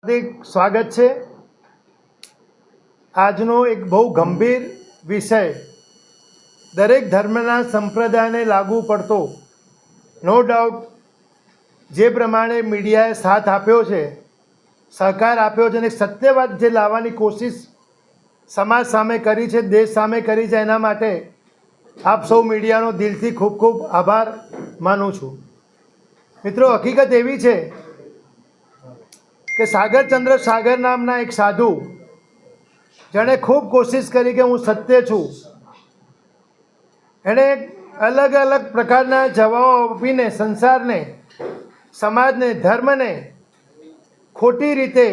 હાર્દિક સ્વાગત છે। આજનો એક બહુ ગંભીર વિષય દરેક ધર્મના સંપ્રદાયને લાગુ પડતો, નો ડાઉટ જે પ્રમાણે મીડિયાએ સાથ આપ્યો છે, સહકાર આપ્યો છે અને સત્યવાદ જે લાવવાની કોશિશ સમાજ સામે કરી છે, દેશ સામે કરી છે, એના માટે આપ સૌ મીડિયાનો દિલથી ખૂબ ખૂબ આભાર માનું છું। મિત્રો, હકીકત એવી છે કે સાગરચંદ્ર સાગર નામના એક સાધુ, જેણે ખૂબ કોશિશ કરી કે હું સત્ય છું, એણે અલગ અલગ પ્રકારના જવાબો આપીને સંસારને, સમાજને, ધર્મને ખોટી રીતે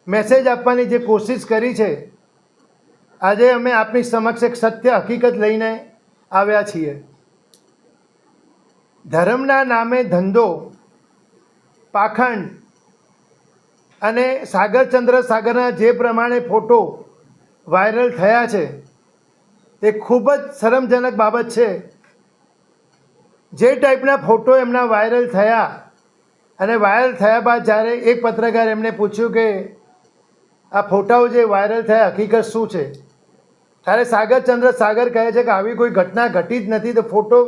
મેસેજ આપવાની જે કોશિશ કરી છે, આજે અમે આપની સમક્ષ એક સત્ય હકીકત લઈને આવ્યા છીએ। ધર્મના નામે ધંધો, પાખંડ અને સાગરચંદ્ર સાગરના જે પ્રમાણે ફોટો વાયરલ થયા છે, તે ખૂબ જ શરમજનક બાબત છે। જે ટાઈપના ફોટો એમના વાયરલ થયા અને વાયરલ થયા બાદ જ્યારે એક પત્રકાર એમને પૂછ્યું કે આ ફોટાઓ જે વાયરલ થયા હકીકત શું છે, ત્યારે સાગરચંદ્ર સાગર કહે છે કે આવી કોઈ ઘટના ઘટી જ નથી, તો ફોટો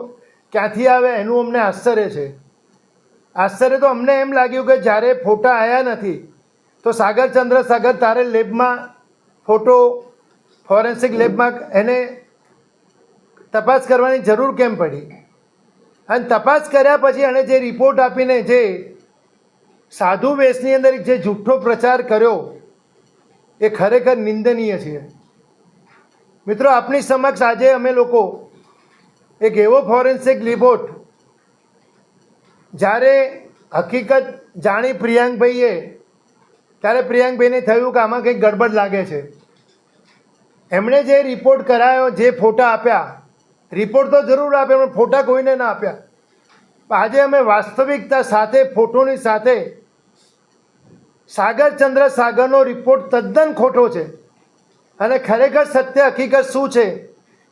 ક્યાંથી આવે એનું અમને આશ્ચર્ય છે। આશ્ચર્ય તો અમને એમ લાગ્યું કે જ્યારે ફોટા આવ્યા નથી તો સાગરચંદ્ર સાગર તારે લેબમાં ફોટો ફોરેન્સિક લેબમાં એને તપાસ કરવાની જરૂર કેમ પડી? અને તપાસ કર્યા પછી એણે જે રિપોર્ટ આપીને જે સાધુ વેશની અંદર જે જૂઠ્ઠો પ્રચાર કર્યો, એ ખરેખર નિંદનીય છે। મિત્રો, આપની સમક્ષ આજે અમે લોકો એક એવો ફોરેન્સિક રિપોર્ટ, જ્યારે હકીકત જાણી પ્રિયાંકભાઈએ, ત્યારે પ્રિયાંકભાઈને થયું કે આમાં કંઈક ગડબડ લાગે છે। એમણે જે રિપોર્ટ કરાયો, જે ફોટા આપ્યા, રિપોર્ટ તો જરૂર આપ્યા પણ ફોટા કોઈને ના આપ્યા। આજે અમે વાસ્તવિકતા સાથે, ફોટોની સાથે સાગરચંદ્ર સાગરનો રિપોર્ટ તદ્દન ખોટો છે અને ખરેખર સત્ય હકીકત શું છે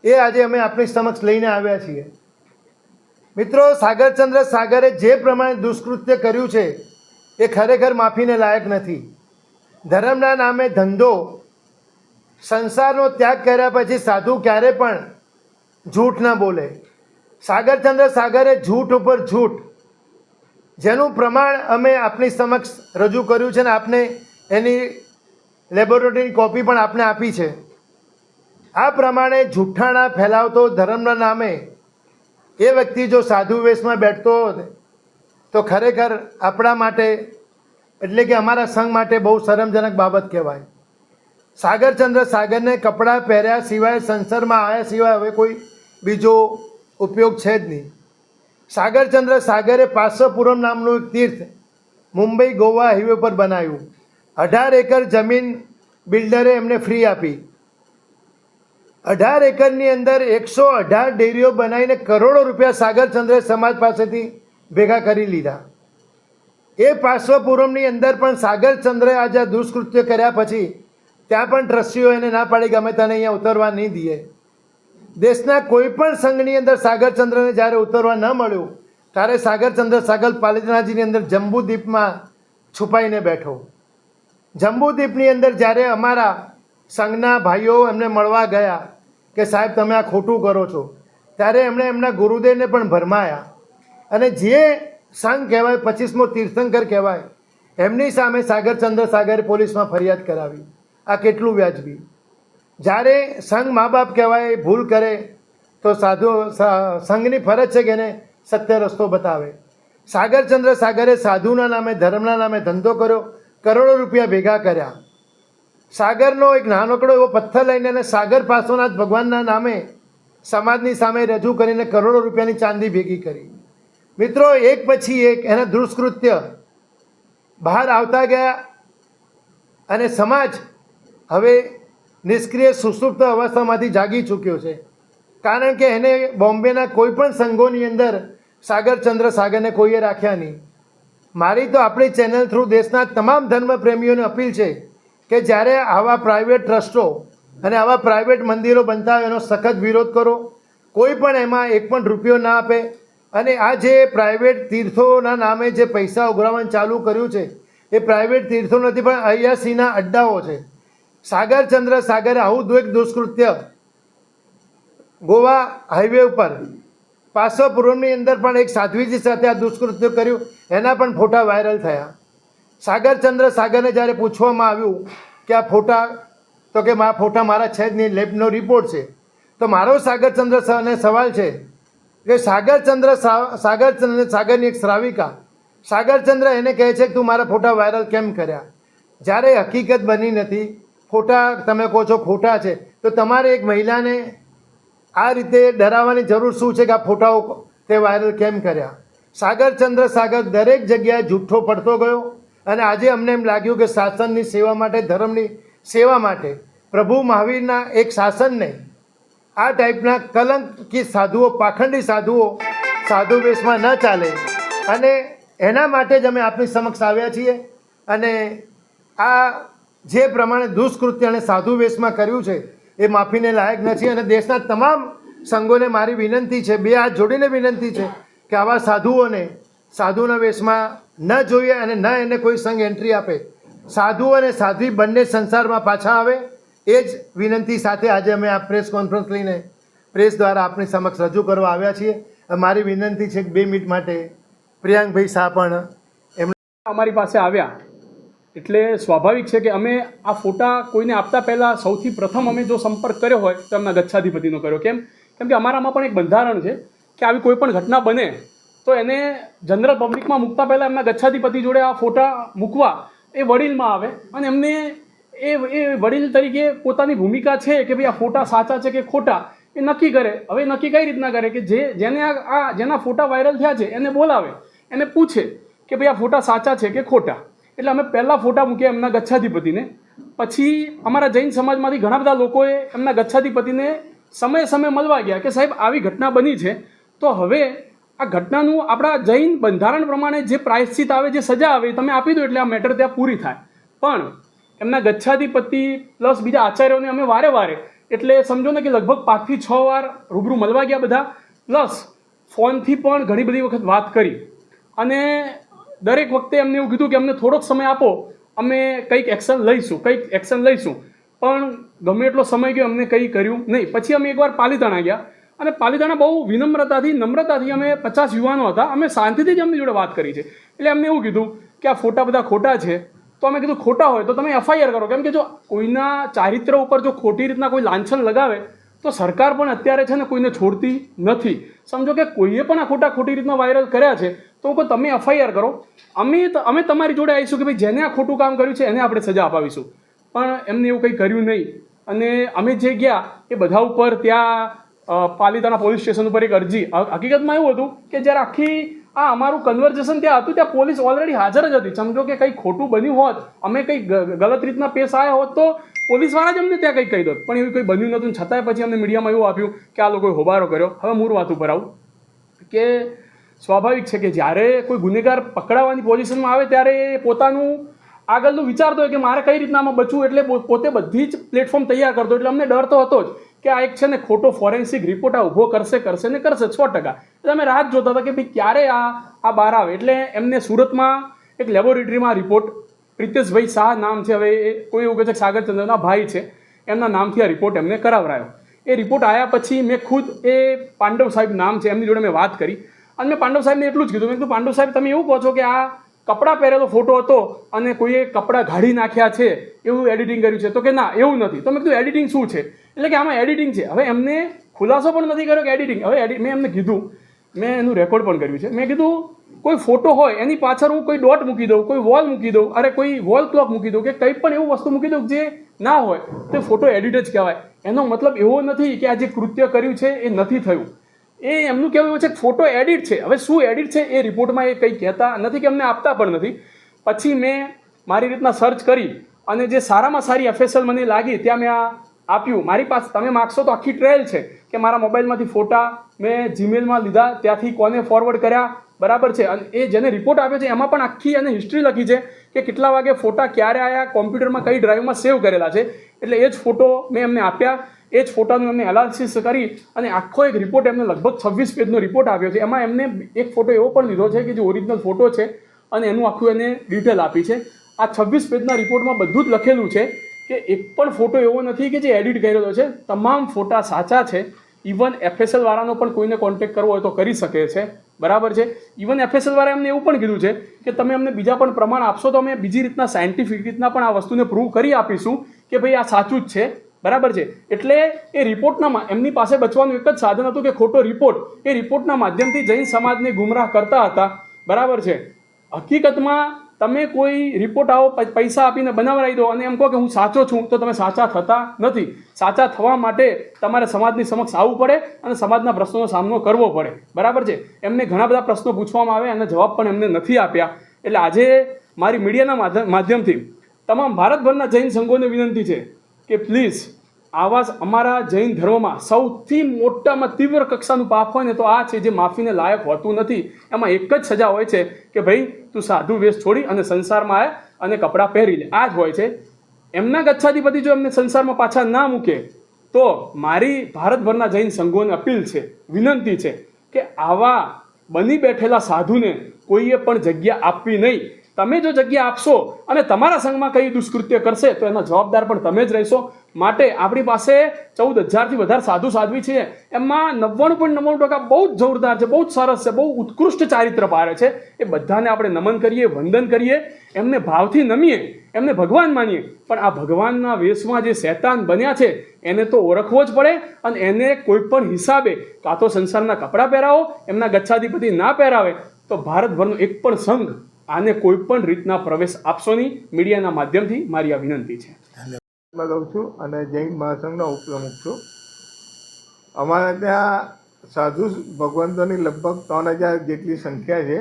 એ આજે અમે આપણી સમક્ષ લઈને આવ્યા છીએ। મિત્રો, સાગરચંદ્ર સાગરે જે પ્રમાણે દુષ્કૃત્ય કર્યું છે એ ખરેખર માફીને લાયક નથી। ધર્મના નામે ધંધો, સંસારનો ત્યાગ કર્યા પછી સાધુ ક્યારે પણ જૂઠ ન બોલે। સાગરચંદ્ર સાગરે જૂઠ ઉપર જૂઠ, જેનું પ્રમાણ અમે આપની સમક્ષ રજૂ કર્યું છે ને આપને એની લેબોરેટરીની કોપી પણ આપને આપી છે। આ પ્રમાણે જૂઠ્ઠાણા ફેલાવતો ધર્મના નામે એ વ્યક્તિ જો સાધુ વેશમાં બેઠતો હોત તો ખરેખર આપણા માટે, એટલે કે અમારા સંઘ માટે બહુ શરમજનક બાબત કહેવાય। સાગરચંદ્ર સાગરને કપડાં પહેર્યા સિવાય, સંસારમાં આવ્યા સિવાય હવે કોઈ બીજો ઉપયોગ છે જ નહીં। સાગરચંદ્ર સાગરે પાર્શ્વપુરમ નામનું એક તીર્થ મુંબઈ ગોવા હાઈવે પર બનાવ્યું। 18 એકર જમીન બિલ્ડરે એમને ફ્રી આપી। 18 એકરની અંદર 118 ડેરીઓ બનાવીને કરોડો રૂપિયા સાગરચંદ્રે સમાજ પાસેથી ભેગા કરી લીધા। એ પાર્શ્વપુરમની અંદર પણ સાગરચંદ્રે આજે દુષ્કૃત્ય કર્યા પછી ત્યાં પણ ટ્રસ્ટીઓ એને ના પાડી કે અમે તને અહીંયા ઉતરવા નહીં દઈએ। દેશના કોઈ પણ સંઘની અંદર સાગરચંદ્રને જ્યારે ઉતરવા ન મળ્યું ત્યારે સાગરચંદ્ર સાગર પાલિતાણાજીની અંદર જંબુદ્વીપમાં છુપાઈને બેઠો। જંબુદ્વીપની અંદર જ્યારે અમારા સંઘના ભાઈઓ એમને મળવા ગયા કે સાહેબ તમે આ ખોટું કરો છો, ત્યારે એમણે એમના ગુરુદેવને પણ ભરમાયા અને જે સંઘ કહેવાય, 25મો તીર્થંકર કહેવાય, એમની સામે સાગરચંદ્ર સાગરે પોલીસમાં ફરિયાદ કરાવી। આ કેટલું વ્યાજબી? જ્યારે સંઘ મા બાપ કહેવાય, ભૂલ કરે તો સંઘની ફરજ છે કે એને સત્ય રસ્તો બતાવે। સાગરચંદ્ર સાગરે સાધુના નામે, ધર્મના નામે ધંધો કર્યો, કરોડો રૂપિયા ભેગા કર્યા। સાગરનો એક નાનકડો એવો પથ્થર લઈને અને સાગર પાર્શ્વનાથ ભગવાનના નામે સમાજની સામે રજૂ કરીને કરોડો રૂપિયાની ચાંદી ભેગી કરી। મિત્રો, એક પછી એક એના દુષ્કૃત્ય બહાર આવતા ગયા અને સમાજ હવે નિષ્ક્રિય સુષુપ્ત અવસ્થામાંથી જાગી ચૂક્યો છે, કારણ કે એને બોમ્બેના કોઈ પણ સંઘોની અંદર સાગરચંદ્ર સાગરને કોઈએ રાખ્યા નહીં। મારી તો આપણી ચેનલ થ્રુ દેશના તમામ ધર્મપ્રેમીઓને અપીલ છે કે જ્યારે આવા પ્રાઇવેટ ટ્રસ્ટો અને આવા પ્રાઇવેટ મંદિરો બનતા હોય એનો સખત વિરોધ કરો। કોઈ પણ એમાં એક પણ રૂપિયો ના આપે અને આ જે પ્રાઇવેટ તીર્થોના નામે જે પૈસા ઉઘરાવવાનું ચાલુ કર્યું છે એ પ્રાઇવેટ તીર્થો નથી, પણ અય્યાસીના અડ્ડાઓ છે. સાગરચંદ્ર સાગરે આવું એક દુષ્કૃત્ય ગોવા હાઈવે ઉપર પાસોપુરમની અંદર પણ એક સાધ્વીજી સાથે આ દુષ્કૃત્ય કર્યું, એના પણ ફોટા વાયરલ થયા. સાગરચંદ્ર સાગરને જ્યારે પૂછવામાં આવ્યું કે આ ફોટા, તો કે આ ફોટા મારા છે જ નહીં, લેબનો રિપોર્ટ છે. તો મારો સાગરચંદ્ર સરને સવાલ છે કે સાગરની એક શ્રાવિકા સાગરચંદ્ર એને કહે છે કે તું મારા ફોટા વાયરલ કેમ કર્યા, જ્યારે હકીકત બની નથી, ફોટા તમે કહો છો ખોટા છે, તો તમારે એક મહિલાને આ રીતે ડરાવવાની જરૂર શું છે કે આ ફોટાઓ તે વાયરલ કેમ કર્યા? સાગરચંદ્ર સાગર દરેક જગ્યાએ જૂઠ્ઠો પડતો ગયો, અને આજે અમને એમ લાગ્યું કે શાસનની સેવા માટે, ધર્મની સેવા માટે, પ્રભુ મહાવીરના એક શાસનને આ ટાઈપના કલંકિત સાધુઓ, પાખંડી સાધુઓ સાધુ વેશમાં ન ચાલે, અને એના માટે જ અમે આપની સમક્ષ આવ્યા છીએ. અને આ જે પ્રમાણે દુષ્કૃત્ય અને સાધુ વેશમાં કર્યું છે એ માફીને લાયક નથી. અને દેશના તમામ સંઘોને મારી વિનંતી છે, બે હાથ જોડીને વિનંતી છે કે આવા સાધુઓને સાધુના વેશમાં ન જોઈએ અને ન એને કોઈ સંઘ એન્ટ્રી આપે. સાધુ અને સાધ્વી બંને સંસારમાં પાછા આવે, એ જ વિનંતી સાથે આજે અમે આ પ્રેસ કોન્ફરન્સ લઈને પ્રેસ દ્વારા આપની સમક્ષ રજૂ કરવા આવ્યા છીએ. મારી વિનંતી છે કે 2 મિનિટ માટે પ્રિયાંકભાઈ શાહ પણ એમણે અમારી પાસે આવ્યા, એટલે સ્વાભાવિક છે કે અમે આ ફોટા કોઈને આપતા પહેલાં સૌથી પ્રથમ અમે જો સંપર્ક કર્યો હોય તો એમના ગચ્છાધિપતિનો કર્યો. કેમ કે અમારામાં પણ એક બંધારણ છે કે આવી કોઈ પણ ઘટના બને તો એને જનરલ પબ્લિકમાં મૂકતા પહેલાં એમના ગચ્છાધિપતિ જોડે આ ફોટા મૂકવા એ વડીલમાં આવે, અને એમને એ વડીલ તરીકે પોતાની ભૂમિકા છે કે ભાઈ આ ફોટા સાચા છે કે ખોટા એ નક્કી કરે. હવે નક્કી કઈ રીતના કરે કે જેના ફોટા વાયરલ થયા છે એને બોલાવે, એને પૂછે કે ભાઈ આ ફોટા સાચા છે કે ખોટા. એટલે અમે પહેલાં ફોટા મૂક્યા એમના ગચ્છાધિપતિને. પછી અમારા જૈન સમાજમાંથી ઘણા બધા લોકોએ એમના ગચ્છાધિપતિને સમયે મળવા ગયા કે સાહેબ આવી ઘટના બની છે, તો હવે આ ઘટનાનું આપણા જૈન બંધારણ પ્રમાણે જે પ્રાયશ્ચિત આવે, જે સજા આવે તમે આપી દો એટલે આ મેટર ત્યાં પૂરી થાય. પણ એમના ગચ્છાધિપતિ પ્લસ બીજા આચાર્યોને અમે વારે એટલે સમજો ને કે લગભગ 5 થી 6 વાર રૂબરૂ મળવા ગયા બધા, પ્લસ ફોનથી પણ ઘણી બધી વખત વાત કરી, અને દરેક વખતે એમને એવું કીધું કે અમને થોડોક સમય આપો, અમે કંઈક એક્શન લઈશું. પણ ગમે એટલો સમય ગયો અમને કંઈ કર્યું નહીં. પછી અમે એકવાર પાલીતાણા ગયા, અને પાલીતાણા બહુ નમ્રતાથી અમે 50 યુવાનો હતા, અમે શાંતિથી જ એમની જોડે વાત કરી છે. એટલે એમને એવું કીધું કે આ ફોટા બધા ખોટા છે. તો અમે કીધું ખોટા હોય તો તમે FIR કરો, કેમ કે જો કોઈના ચારિત્ર ઉપર જો ખોટી રીતના કોઈ લાંછન લગાવે તો સરકાર પણ અત્યારે છે ને કોઈને છોડતી નથી. સમજો કે કોઈએ પણ આ ખોટી રીતના વાયરલ કર્યા છે તો કહો તમે FIR કરો, અમે તમારી જોડે આવીશું કે ભાઈ જેને આ ખોટું કામ કર્યું છે એને આપણે સજા અપાવીશું. પણ એમને એવું કંઈ કર્યું નહીં. અને અમે જે ગયા એ બધા ઉપર ત્યાં પાલીતાણા પોલીસ સ્ટેશન ઉપર એક અરજી, હકીકતમાં એવું હતું કે જ્યારે આખી આ અમારું કન્વર્ઝેશન ત્યાં હતું ત્યાં પોલીસ ઓલરેડી હાજર જ હતી. સમજો કે કંઈ ખોટું બન્યું હોત, અમે કંઈ ગલત રીતના પેશ આવ્યા હોત તો પોલીસવાળા જ અમને ત્યાં કંઈક કહી દોત, પણ એવું કંઈ બન્યું નહોતું. છતાંય પછી અમને મીડિયામાં એવું આપ્યું કે આ લોકોએ હોબારો કર્યો. હવે મૂળ વાત ઉપર આવું કે સ્વાભાવિક છે કે જ્યારે કોઈ ગુનેગાર પકડાવાની પોઝિશનમાં આવે ત્યારે એ પોતાનું આગળનું વિચારતો હોય કે મારે કઈ રીતના આમાં બચવું, એટલે પોતે બધી જ પ્લેટફોર્મ તૈયાર કરતો. એટલે અમને ડર તો હતો જ કે આ એક છે ને ખોટો ફોરેન્સિક રિપોર્ટ આ ઊભો કરશે 100%. એટલે અમે રાહ જોતા હતા કે ભાઈ ક્યારે આ બહાર આવે. એટલે એમને સુરતમાં એક લેબોરેટરીમાં રિપોર્ટ, પ્રિતેશભાઈ શાહ નામ છે, હવે કોઈ એવું કહે છે કે સાગરચંદ્રના ભાઈ છે, એમના નામથી આ રિપોર્ટ એમને કરાવરાયો. એ રિપોર્ટ આવ્યા પછી મેં ખુદ એ પાંડવ સાહેબ નામ છે એમની જોડે મેં વાત કરી, અને મેં પાંડવ સાહેબને એટલું જ કીધું, મેં કીધું પાંડવ સાહેબ તમે એવું કહો છો કે આ કપડાં પહેરેલો ફોટો હતો અને કોઈએ કપડાં ગાળી નાખ્યા છે એવું એડિટિંગ કર્યું છે? તો કે ના એવું નથી. તો મેં કીધું એડિટિંગ શું છે? એટલે કે આમાં એડિટિંગ છે. હવે એમને ખુલાસો પણ નથી કર્યો કે એડિટિંગ. હવે મેં એમને કીધું, મેં એનું રેકોર્ડ પણ કર્યું છે, મેં કીધું કોઈ ફોટો હોય એની પાછળ હું કોઈ ડોટ મૂકી દઉં, કોઈ વોલ મૂકી દઉં, કોઈ વોલ ક્લોક મૂકી દઉં, કે કંઈ પણ એવું વસ્તુ મૂકી દઉં જે ના હોય તો ફોટો એડિટ જ કહેવાય. એનો મતલબ એવો નથી કે આ જે કૃત્ય કર્યું છે એ નથી થયું. એ એમનું કહેવું એવું છે કે ફોટો એડિટ છે. હવે શું એડિટ છે એ રિપોર્ટમાં એ કંઈ કહેતા નથી કે અમને આપતા પણ નથી. પછી મેં મારી રીતના સર્ચ કરી અને જે સારામાં સારી FSL મને લાગી ત્યાં મેં આપ્યું. મારી પાસે તમે માગશો તો આખી ટ્રેલ છે કે મારા મોબાઈલમાંથી ફોટા મેં જીમેલમાં લીધા, ત્યાંથી કોને ફોરવર્ડ કર્યા, બરાબર છે. અને એ જેને રિપોર્ટ આપ્યો છે એમાં પણ આખી અને હિસ્ટ્રી લખી છે કે કેટલા વાગે ફોટા ક્યારે આવ્યા, કોમ્પ્યુટરમાં કઈ ડ્રાઈવમાં સેવ કરેલા છે. એટલે એ જ ફોટો મેં એમને આપ્યા, એ જ ફોટાનું એમને એનાલિસિસ કરી અને આખો એક રિપોર્ટ એમને લગભગ 26 પેજનો રિપોર્ટ આપ્યો છે. એમાં એમને એક ફોટો એવો પણ લીધો છે કે જે ઓરિજિનલ ફોટો છે અને એનું આખું એને ડિટેલ આપી છે. આ 26 પેજના રિપોર્ટમાં બધું જ લખેલું છે કે એક પણ ફોટો એવો નથી કે જે એડિટ કરેલો છે. તમામ ફોટા સાચા છે. ઇવન FSL વાળાનો પણ કોઈને કોન્ટેક્ટ કરવો હોય તો કરી શકે છે, બરાબર છે. ઇવન FSL વાળા એમને એવું પણ કીધું છે કે તમે અમને બીજા પણ પ્રમાણ આપશો તો અમે બીજી રીતના સાયન્ટિફિક રીતના પણ આ વસ્તુને પ્રૂવ કરી આપીશું કે ભાઈ આ સાચું જ છે, બરાબર છે. એટલે એ રિપોર્ટના એમની પાસે બચવાનું એક જ સાધન હતું કે ખોટો રિપોર્ટ. એ રિપોર્ટના માધ્યમથી જૈન સમાજને ગુમરાહ કરતા હતા, બરાબર છે. હકીકતમાં તમે કોઈ રિપોર્ટ આવો પૈસા આપીને બનાવડાવી દો અને એમ કહો કે હું સાચો છું, તો તમે સાચા થતા નથી. સાચા થવા માટે તમારે સમાજની સમક્ષ આવવું પડે અને સમાજના પ્રશ્નોનો સામનો કરવો પડે, બરાબર છે. એમને ઘણા બધા પ્રશ્નો પૂછવામાં આવે અને જવાબ પણ એમને નથી આપ્યા. એટલે આજે મારી મીડિયાના માધ્યમથી તમામ ભારતભરના જૈન સંઘોને વિનંતી છે કે પ્લીઝ આવા અમારા જૈન ધર્મમાં સૌથી મોટામાં તીવ્ર કક્ષાનું પાપ હોય ને તો આ છે, જે માફીને લાયક હોતું નથી. એમાં એક જ સજા હોય છે કે ભાઈ તું સાધુ વેશ છોડી અને સંસારમાં આવે અને કપડાં પહેરી લે, આ જ હોય છે. એમના ગચ્છાધિપતિ જો એમને સંસારમાં પાછા ના મૂકે તો મારી ભારતભરના જૈન સંઘોને અપીલ છે, વિનંતી છે કે આવા બની બેઠેલા સાધુને કોઈએ પણ જગ્યા આપવી નહીં. તમે જો જગ્યા આપશો અને તમારા સંઘમાં કઈ દુષ્કૃત્ય કરશે તો એના જવાબદાર પણ તમે જ રહેશો. માટે આપણી પાસે 14,000થી વધારે સાધુ સાધ્વી છે. એમાં 99.99% બહુ જ જોરદાર છે, બહુ જ સરસ છે, બહુ ઉત્કૃષ્ટ ચારિત્ર પારે છે. એ બધાને આપણે નમન કરીએ, વંદન કરીએ, એમને ભાવથી નમીએ, એમને ભગવાન માનીએ. પણ આ ભગવાનના વેશમાં જે શૈતાન બન્યા છે એને તો ઓળખવો જ પડે અને એને કોઈ પણ હિસાબે કાં તો સંસારના કપડાં પહેરાવો, એમના ગચ્છાધિપતિ ના પહેરાવે તો ભારતભરનો એક પણ સંઘ આને કોઈ પણ રીતના પ્રવેશ આપશો નહીં. મીડિયાના માધ્યમથી મારી આ વિનંતી છે. માં રહું છું અને જૈન મહાસંઘનો ઉપપ્રમુખ છું. અમારા ત્યાં સાધુ ભગવંતોની લગભગ 3,000 જેટલી સંખ્યા છે.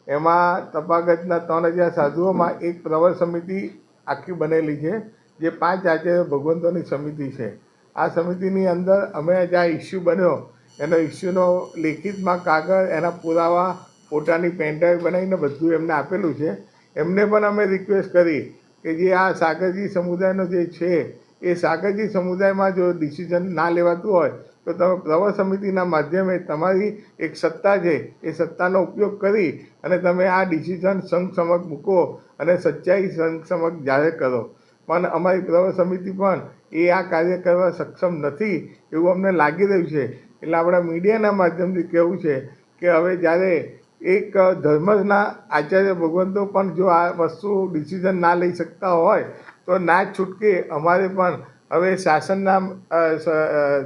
એમાં તપાગતના 3,000 સાધુઓમાં એક પ્રવર સમિતિ આખી બનેલી છે, જે 5 આચાર્ય ભગવંતોની સમિતિ છે. આ સમિતિની અંદર અમે જ્યાં ઇસ્યુ બન્યો એનો ઇસ્યુનો લેખિતમાં કાગળ, એના પુરાવા, ફોટાની પેનડ્રાઈવ બનાવીને બધું એમને આપેલું છે. એમને પણ અમે રિક્વેસ્ટ કરી કે જે આ સાગરજી સમુદાયનો જે છે એ સાગરજી સમુદાયમાં જો ડિસિઝન ના લેવાતું હોય તો તમે પ્રવર સમિતિના માધ્યમે તમારી એક સત્તા છે એ સત્તાનો ઉપયોગ કરી અને તમે આ ડિસિઝન સંઘ સમક્ષ મૂકો અને સચ્ચાઈ સંઘ સમક્ષ જાહેર કરો. પણ અમારી પ્રવર સમિતિ પણ એ આ કાર્ય કરવા સક્ષમ નથી એવું અમને લાગી રહ્યું છે. એટલે આપણા મીડિયાના માધ્યમથી કહેવું છે કે હવે જ્યારે એક ધર્મના આચાર્ય ભગવંતો પણ જો આ વસ્તુ ડિસિઝન ના લઈ શકતા હોય તો ના જ છૂટકે અમારે પણ હવે શાસનના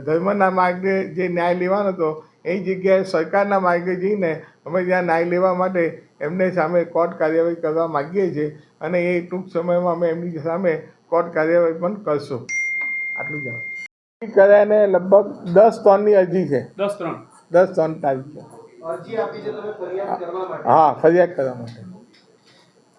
ધર્મના માર્ગે જે ન્યાય લેવાનો હતો એ જગ્યાએ સરકારના માર્ગે જઈને અમે ત્યાં ન્યાય લેવા માટે એમને સામે કોર્ટ કાર્યવાહી કરવા માગીએ છીએ અને એ ટૂંક સમયમાં અમે એમની સામે કોર્ટ કાર્યવાહી પણ કરશું. આટલું જ કર્યાને લગભગ 10 અરજી છે. 10 તારીખ છે. અરજી આપી છે તમે ફરિયાદ કરવા માટે? હા, ફરિયાદ કરવા માટે.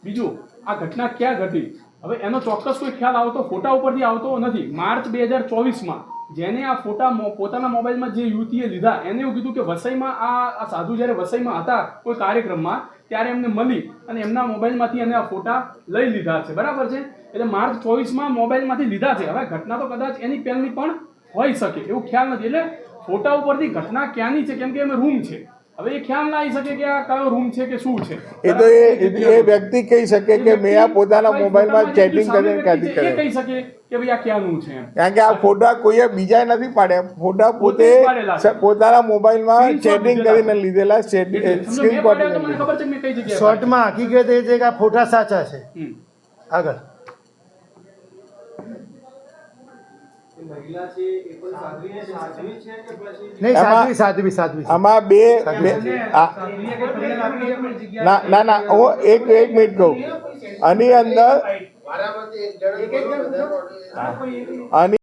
બીજું, આ ઘટના ક્યાં ઘટી હવે એનો ચોક્કસ કોઈ ખ્યાલ આવતો ફોટા ઉપરથી આવતો નથી. માર્ચ 2024માં જેને આ ફોટા પોતાના મોબાઈલમાં જે યુવતીએ લીધા એને એવું કીધું કે વસઈમાં આ સાધુ જ્યારે વસઈમાં હતા કોઈ કાર્યક્રમમાં ત્યારે એમને મળી અને એમના મોબાઈલમાંથી એને આ ફોટા લઈ લીધા છે, બરાબર છે. એટલે માર્ચ 24માં મોબાઈલમાંથી લીધા છે. હવે ઘટના તો કદાચ એની પહેલની પણ હોઈ શકે એવું ખ્યાલ નથી. એટલે ફોટા ઉપરથી ઘટના ક્યાંની છે, કેમ કે એમાં રૂમ છે. હવે એ ખ્યાલ ના આવી શકે કે આ કયો રૂમ છે કે શું છે. એ તો એ વ્યક્તિ કહી શકે કે મેં આ પોતાના મોબાઈલમાં ચેટિંગ કરીને ક્યાંથી એ કહી શકે કે ભાઈ આ ક્યાંનું છે એમ. કારણ કે આ ફોટા કોઈએ બીજાએ નથી પાડ્યા, ફોટા પોતે પોતાના મોબાઈલમાં ચેટિંગ કરીને લીધેલા, સ્ક્રીન શોર્ટ શોર્ટમાં હકીકત એ છે કે આ ફોટા સાચા છે. આગળ નહીં, સાધ્વી સાધ્વી. આમાં બે ના હું એક મિનિટ કહું. આની અંદર આની